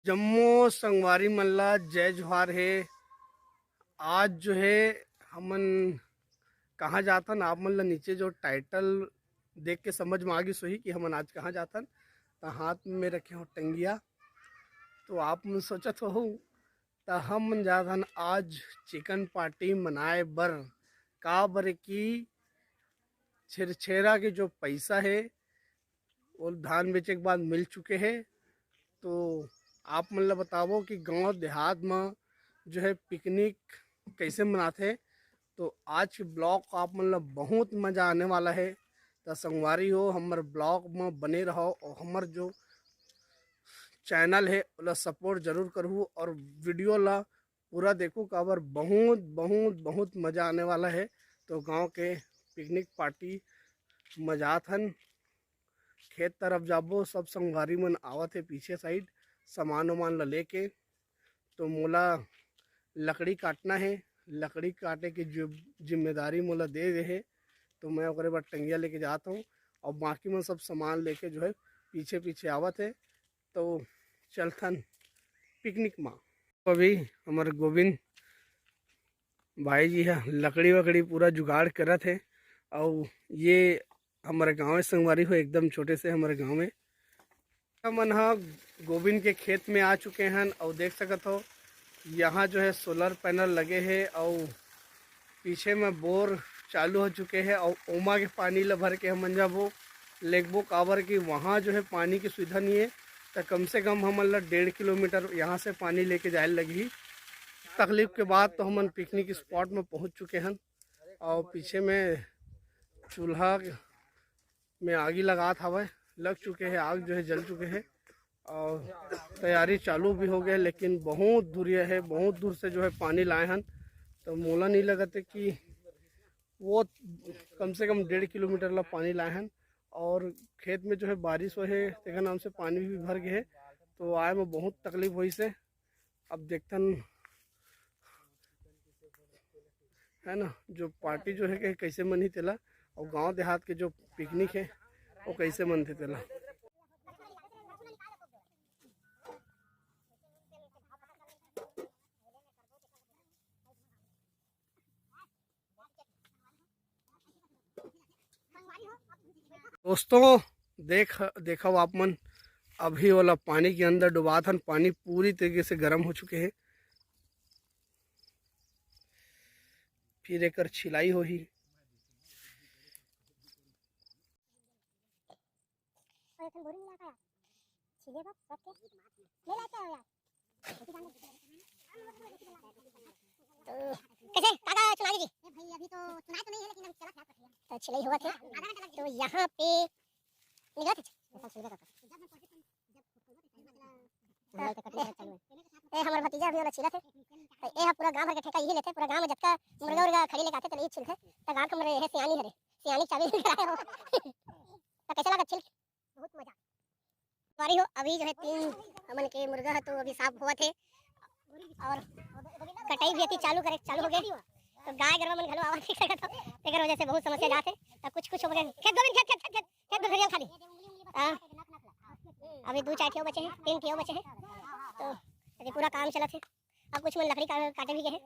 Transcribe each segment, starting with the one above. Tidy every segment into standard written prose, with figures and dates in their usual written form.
जम्मू संगवारी मल्ला जय जोहार है। आज जो है हमन कहाँ जातन आप मन ला नीचे जो टाइटल देख के समझ में आ गई सोही कि हमन आज कहाँ जातन। तो हाथ में रखे हो टंगिया, तो आप मन सोचत हो तो हम मन जातन आज चिकन पार्टी मनाए बर। का बर की छिरछेरा के जो पैसा है वो धान बेचे के बाद मिल चुके हैं। तो आप मन ला बतावो कि गांव देहात में जो है पिकनिक कैसे मनाते। तो आज के ब्लॉग को आप मन ला बहुत मज़ा आने वाला है। तो संगवारी हो हमारे ब्लॉग में बने रहो और हमारे जो चैनल है उला सपोर्ट जरूर करूँ और वीडियो ला पूरा देखो। काबर बहुत बहुत बहुत मज़ा आने वाला है। तो गांव के पिकनिक पार्टी मजा थन। खेत तरफ जाबो सब संगवारी मन आवत है पीछे साइड सामान वामान ला लेके। तो मोला लकड़ी काटना है, लकड़ी काटे की जो जिम्मेदारी मोला दे दे है। तो मैं ओकरे बाद टंगिया लेके जाता हूँ और बाकी में सब सामान लेके जो है पीछे पीछे आवत है। तो चलथन पिकनिक में। अभी हमारे गोविंद भाई जी है लकड़ी वकड़ी पूरा जुगाड़ करत है। और ये हमारे गाँव संगवारी हो एकदम छोटे से हमारे गांव में मन हाँ गोविंद के खेत में आ चुके हैं। और देख सकत हो यहाँ जो है सोलर पैनल लगे हैं और पीछे में बोर चालू हो चुके हैं। और ओमा के पानी ला भर के हम जाबो लेगबो। काबर की वहाँ जो है पानी की सुविधा नहीं है। तो कम से कम हम 1.5 किलोमीटर यहाँ से पानी लेके जाए लगी। तकलीफ के बाद तो हम पिकनिक स्पॉट में पहुँच चुके हैं। और पीछे में चूल्हा में आगी लगा था वह लग चुके हैं, आग जो है जल चुके हैं और तैयारी चालू भी हो गया। लेकिन बहुत दूरिया है, बहुत दूर से जो है पानी लाए हैं। तो मोला नहीं लगते कि वो कम से कम 1.5 किलोमीटर ला पानी लाए हैं। और खेत में जो है बारिश हो है तेकर नाम से पानी भी भर गए है। तो आए में बहुत तकलीफ हुई से। अब देखतन है ना जो पार्टी जो है कैसे मनी तेला और गांव देहात के जो पिकनिक है वो कैसे मनते तेला। दोस्तों देखो आप मन अभी वाला पानी के अंदर डुबा था। पानी पूरी तरीके से गर्म हो चुके हैं। फिर एक छिलाई हो ही कैसे काका चुनावी जी भाई अभी तो चुनाव तो नहीं है लेकिन हम चला था तो छिलाई हुआ था। तो यहाँ पे निगाह थे ए हमारे भतीजा भी वाला छिला थे। तो ए पूरा गांव भर के ठेका यही लेते। पूरा गांव में जत्ता मुर्गा उर्गा खड़ी लेके आते तो यही छिलते। तो गांव के मेरे है सियानी हरे सियानी चाबी कराए हो। तो कैसा लगा छिल बहुत मजा वारी हो। अभी जो है 3 हमन के मुर्गा है तो अभी साफ हुआ थे और कटाई भी अति चालू हो गई। तो गाय गरवा मन घलो आवाज ठीक सकत हो तेकर वजह से बहुत समस्या जाते। तो कुछ हो गए खेत गोविंद खेत भरिया खाली अभी 2 4 ठेव बचे हैं 3 ठेव बचे हैं। तो अभी पूरा काम चला थे। अब कुछ मन लकड़ी काटे भी गए हैं।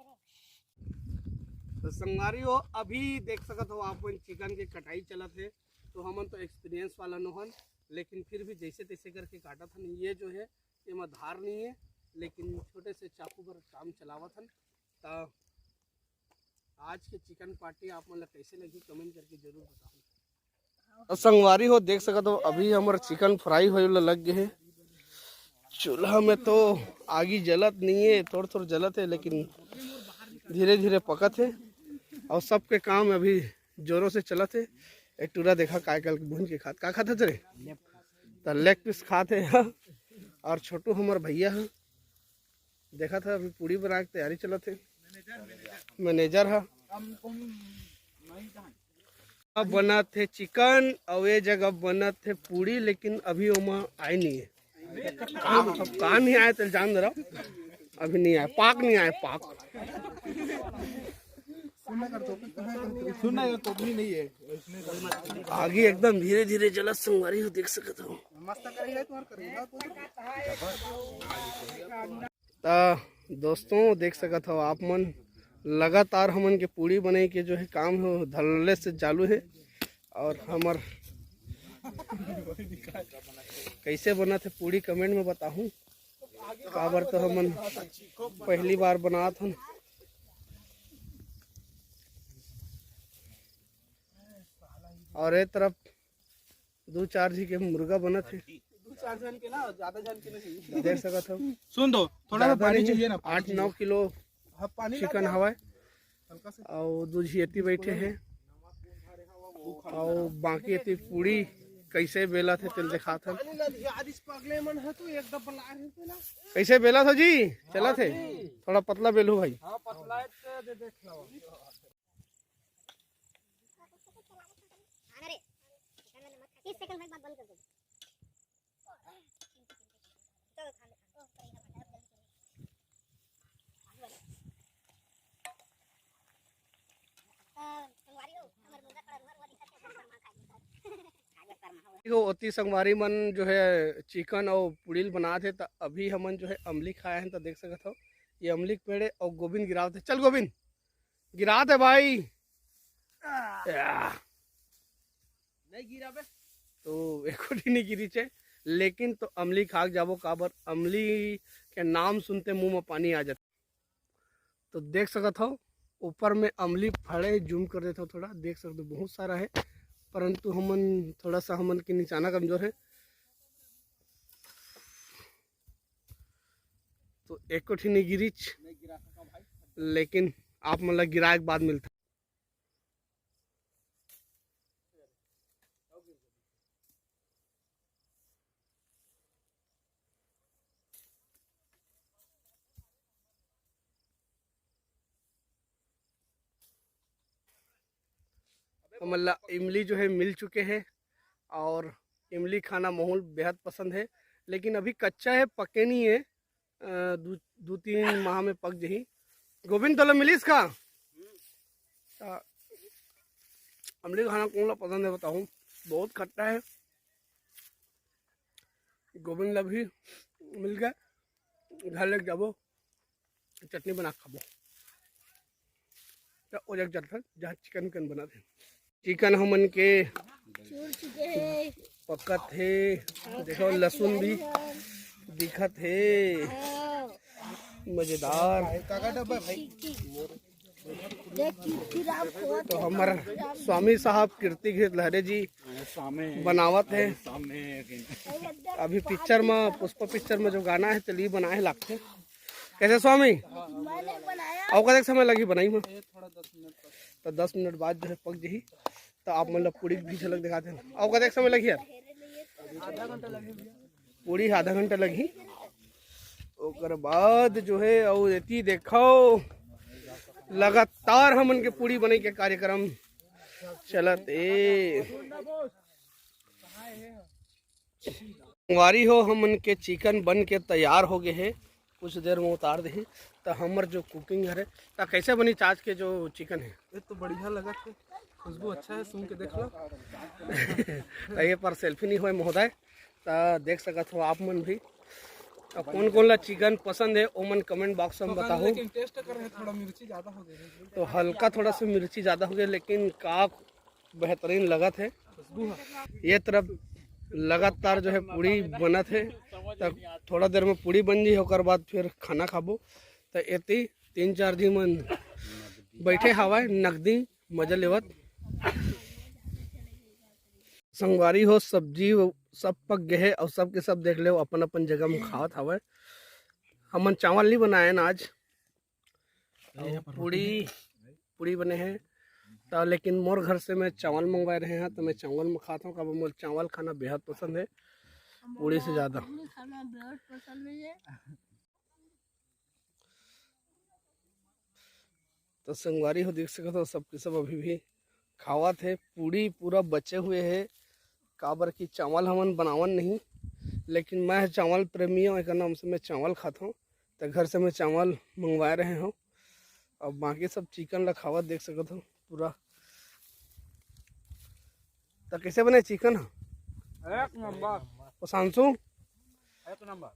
तो संगवारी हो अभी देख सकत हो आप चिकन के कटाई चला थे। तो हमन तो एक्सपीरियंस वाला नोहन लेकिन फिर भी जैसे तैसे करके काटा था। ये जो है ये में धार नहीं है लेकिन छोटे से चाकू पर काम चलावत हन। तो आज के चिकन पार्टी आप मतलब कैसे लगी कमेंट करके जरूर बताओ। और संगवारी हो देख सकते हो अभी हमारा चिकन फ्राई हो लग गए है। चूल्हा में तो आगी जलत नहीं है, थोड़ा थोड़ा जलत है लेकिन धीरे धीरे पकत है। और सबके काम अभी जोरों से चलत है। एक टूरा देखा काय कल भून के खात का खाता थे तो लेग पीस खाते हैं। और छोटू हमारे भैया है देखा था अभी पूड़ी बना के तैयारी चला थे। मैनेजर है अब बना थे चिकन और ये जगह बना थे पूड़ी। लेकिन अभी ओमा आए नहीं है। कहाँ नहीं आए तो जान दे रहा अभी नहीं आए। पाक नहीं आए पाक नहीं है आगे एकदम धीरे धीरे जला संगवारी हो देख सकते हो। दोस्तों देख सकत हो आप मन, लगातार हमन के पूड़ी बने के जो है काम है धड़ल्ले से चालू है। और हमर कैसे बना थे पूड़ी कमेंट में बताहूँ, काबर तो हमन पहली बार बनात हन। और एक तरफ 2-4 जी के मुर्गा बना थे, 2-4 जन के ना, ज्यादा जन के नहीं। देख सकत हो। सुन दो, थोड़ा सा पानी चाहिए ना। 8-9 किलो पानी चिकन हवा हल्का से। और 2 झियती बैठे हैं और बाकी थी पूड़ी कैसे बेला थे तेल दिखा था। कैसे बेला था जी, चला थे थोड़ा पतला बेलू भाई। अति संगवारी मन जो है चिकन और पुड़ील बना थे, तो अभी हमन जो है अमली खाए हैं। तो देख सकते हो ये अमली के पेड़ और गोविंद गिरावत है। चल गोविंद गिरात है भाई, नहीं गिरा बे तो एक नहीं गिरी चे, लेकिन तो अमली खाक जाबो काबर अमली के नाम सुनते मुंह में पानी आ जाता। तो देख सकत हो ऊपर में अमली फड़े, जूम कर देता हूँ थोड़ा, देख सकते हो बहुत सारा है, परंतु हमन थोड़ा सा हमन की निशाना कमजोर है। तो एक कोठी नहीं गिरीच, लेकिन आप मतलब गिराए के बाद मिलता। मतलब इमली जो है मिल चुके हैं और इमली खाना माहौल बेहद पसंद है, लेकिन अभी कच्चा है, पके नहीं है। 2-3 माह में पक जही। गोविंद तो मिलीस का इमली खाना कौन ला पसंद है बताऊँ, बहुत खट्टा है। गोविंद ला भी मिल गया, घर लेके जाबो चटनी बना खाबो। तो ओ जहाँ चिकन बना थे, चिकन हमन के पकत है। देखो लहसुन भी दिखत है, मजेदार। तो हमारा स्वामी साहब कीर्ति लहरे जी बनावत है। अभी पिक्चर में पुष्पा पिक्चर में जो गाना है चलिए बनाए लगते। कैसे स्वामी और कदेक समय लगी बनाई में? तो 10 मिनट बाद जो है पक जही। तो आप मतलब पूड़ी भी झलक दिखाते हैं। और कदेक समय लगी यार? पूड़ी आधा घंटा लगी। ओकर बाद जो है और एती देखो लगातार हमन के पूड़ी बने के कार्यक्रम चलत ए। वारी हो हमन के चिकन बन के तैयार हो गए है, कुछ देर में उतार दे। तो हमर जो कुकिंग है तो कैसे बनी चाच के जो चिकन है? ये तो बढ़िया लगा थे, खुशबू अच्छा है, सुन के देख लो। तो ये पर सेल्फी नहीं हुए महोदय, तो देख सकत हो आप मन भी। तो कौन कौन ला चिकन पसंद है वो मन कमेंट बॉक्स में बताओ। लेकिन टेस्ट कर रहे थोड़ा मिर्ची ज्यादा हो गई, तो हल्का थोड़ा सा मिर्ची ज़्यादा हो गया, लेकिन का बेहतरीन लगा थे। ये तरफ लगातार जो है पूड़ी बना थे। तब थोड़ा देर में पूड़ी बन जी, होकर बाद फिर खाना खाबो। तो एती 3-4 दिन मन बैठे हवाए नकदी मजा लेवत। संगवारी हो सब्जी सब पक गए और सब के सब देख ले अपन अपन जगह में खावत हवा। हमन चावल नहीं बनाए ना आज, पूड़ी बने हैं। तो लेकिन मोर घर से मैं चावल मंगवाए रहे हैं, तो मैं चावल में खाता हूँ। कब मोर चावल खाना बेहद पसंद है पूड़ी से ज़्यादा। तो संगवारी हो देख सकते हो सबके सब अभी भी खावा थे। पूड़ी पूरा बचे हुए है, काबर की चावल हमन बनावन नहीं, लेकिन मैं चावल प्रेमी हूँ, एक नाम से मैं चावल खाता हूँ। तो घर से मैं चावल मंगवा रहे हूँ और बाकी सब चिकन ला खावा देख सकते हो पूरा। तो कैसे बने चिकन? एक नंबर। सांसू एक नंबर।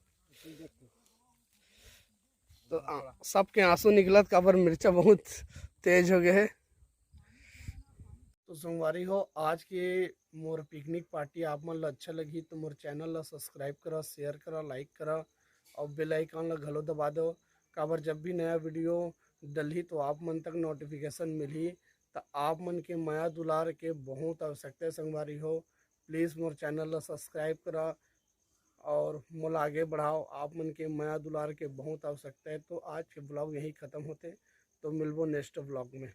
तो सबके आंसू निकलत काबर मिर्चा बहुत तेज हो गए है। तो संगवारी हो, आज के मोर पिकनिक पार्टी आप मन ला अच्छा लगी तो मोर चैनल ला सब्सक्राइब करा, शेयर करा, लाइक करा और बेल आइकन ला घलो दबा दो, काबर जब भी नया वीडियो डलही तो आप मन तक नोटिफिकेशन मिलही। तो आप मन के माया दुलार के बहुत आवश्यकता है संगवारी हो। प्लीज़ मोर चैनल ला सब्सक्राइब करा और मोला आगे बढ़ाओ। आप मन के माया दुलार के बहुत आवश्यकता है। तो आज के ब्लॉग यहीं ख़त्म होते, तो मिलबो नेक्स्ट ब्लॉग में।